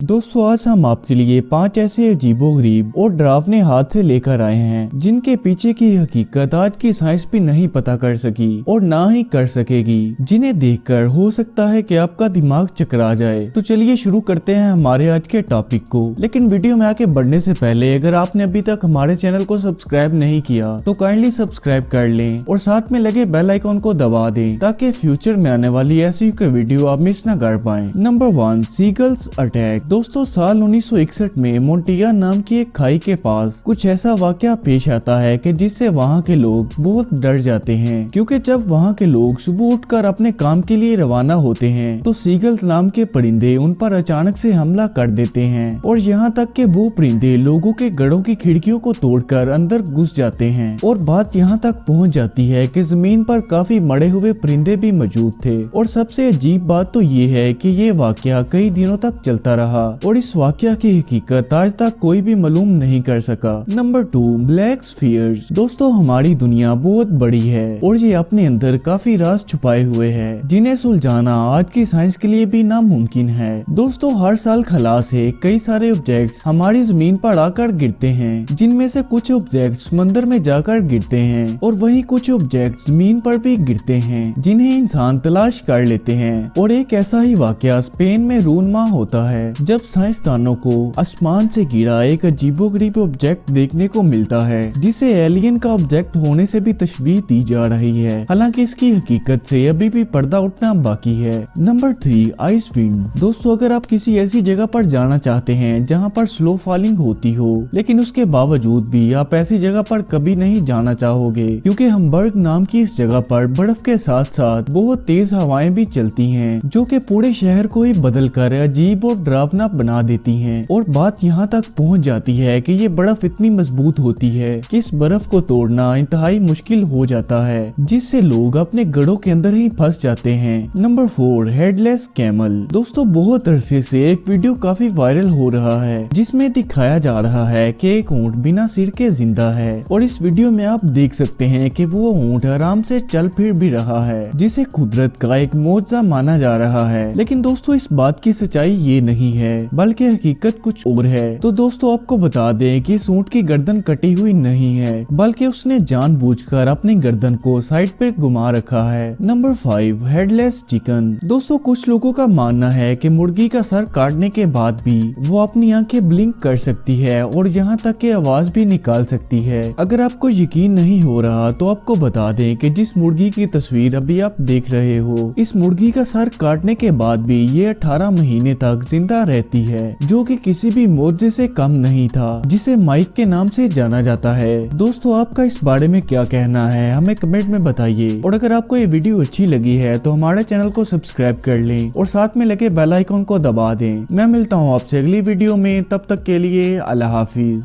दोस्तों आज हम आपके लिए 5 ऐसे अजीबोगरीब और डरावने हादसे लेकर आए हैं जिनके पीछे की हकीकत आज की साइंस भी नहीं पता कर सकी और ना ही कर सकेगी, जिन्हें देखकर हो सकता है कि आपका दिमाग चकरा जाए। तो चलिए शुरू करते हैं हमारे आज के टॉपिक को। लेकिन वीडियो में आगे बढ़ने से पहले अगर आपने अभी तक हमारे चैनल को सब्सक्राइब नहीं किया तो काइंडली सब्सक्राइब कर लें और साथ में लगे बेल आइकॉन को दबा दें ताकि फ्यूचर में आने वाली ऐसी वीडियो आप मिस न कर पाएं। Number 1, seagulls attack. दोस्तों साल 1961 में मोंटिया नाम की एक खाई के पास कुछ ऐसा वाकया पेश आता है कि जिससे वहाँ के लोग बहुत डर जाते हैं, क्योंकि जब वहाँ के लोग सुबह उठकर अपने काम के लिए रवाना होते हैं तो सीगल्स नाम के परिंदे उन पर अचानक से हमला कर देते हैं और यहाँ तक कि वो परिंदे लोगों के घरों की खिड़कियों को तोड़कर अंदर घुस जाते हैं। और बात यहाँ तक पहुँच जाती है कि जमीन पर काफी मरे हुए परिंदे भी मौजूद थे। और सबसे अजीब बात तो ये है कि ये वाकया कई दिनों तक चलता रहा और इस वाकया की हकीकत आज तक कोई भी मालूम नहीं कर सका। Number 2, black spheres. दोस्तों हमारी दुनिया बहुत बड़ी है और ये अपने अंदर काफी राज छुपाए हुए है जिन्हें सुलझाना आज की साइंस के लिए भी नामुमकिन है। दोस्तों हर साल खला से कई सारे ऑब्जेक्ट्स हमारी जमीन पर आकर गिरते हैं, जिनमें से कुछ ऑब्जेक्ट्स समंदर में जाकर गिरते हैं और वही कुछ ऑब्जेक्ट्स जमीन पर भी गिरते हैं जिन्हें इंसान तलाश कर लेते हैं। और एक ऐसा ही वाकया स्पेन में रूनमा होता है जब साइंसदानों को आसमान से गिरा एक अजीबोगरीब ऑब्जेक्ट देखने को मिलता है जिसे एलियन का ऑब्जेक्ट होने से भी तशबीह दी जा रही है, हालांकि इसकी हकीकत से अभी भी पर्दा उठना बाकी है। Number 3, ice wind. दोस्तों अगर आप किसी ऐसी जगह पर जाना चाहते हैं जहां पर स्लो फॉलिंग होती हो, लेकिन उसके बावजूद भी आप ऐसी जगह पर कभी नहीं जाना चाहोगे, क्योंकि हमबर्ग नाम की इस जगह पर बर्फ के साथ साथ बहुत तेज हवाएं भी चलती हैं जो कि पूरे शहर को ही बदल कर अजीब और डरावना बना देती हैं। और बात यहाँ तक पहुँच जाती है कि ये बर्फ इतनी मजबूत होती है कि इस बर्फ को तोड़ना इंतहाई मुश्किल हो जाता है, जिससे लोग अपने घरों के अंदर ही फंस जाते हैं। Number 4, headless camel. दोस्तों बहुत अरसे से एक वीडियो काफी वायरल हो रहा है जिसमें दिखाया जा रहा है कि एक ऊंट बिना सिर के जिंदा है और इस वीडियो में आप देख सकते हैं कि वो ऊंट आराम से चल फिर भी रहा है, जिसे कुदरत का एक मौजज़ा माना जा रहा है। लेकिन दोस्तों इस बात की सच्चाई ये नहीं है बल्कि हकीकत कुछ और है। तो दोस्तों आपको बता दें कि इस ऊंट की गर्दन कटी हुई नहीं है बल्कि उसने जानबूझकर अपनी गर्दन को साइड पे घुमा रखा है। Number 5, headless chicken. दोस्तों कुछ लोगों का मानना है कि मुर्गी का सर काटने के बाद भी वो अपनी आंखें ब्लिंक कर सकती है और यहाँ तक कि आवाज भी निकाल सकती है। अगर आपको यकीन नहीं हो रहा तो आपको बता दें कि जिस मुर्गी की तस्वीर अभी आप देख रहे हो, इस मुर्गी का सर काटने के बाद भी ये 18 महीने तक जिंदा रहती है, जो कि किसी भी मौजज़े से कम नहीं था, जिसे माइक के नाम से जाना जाता है। दोस्तों आपका इस बारे में क्या कहना है हमें कमेंट में बताइए। और अगर आपको ये वीडियो अच्छी लगी है तो हमारे चैनल को सब्सक्राइब कर लें और साथ में लगे बेल आइकॉन को दबा दें। मैं मिलता हूँ आपसे अगली वीडियो में, तब तक के लिए अल्लाह हाफिज।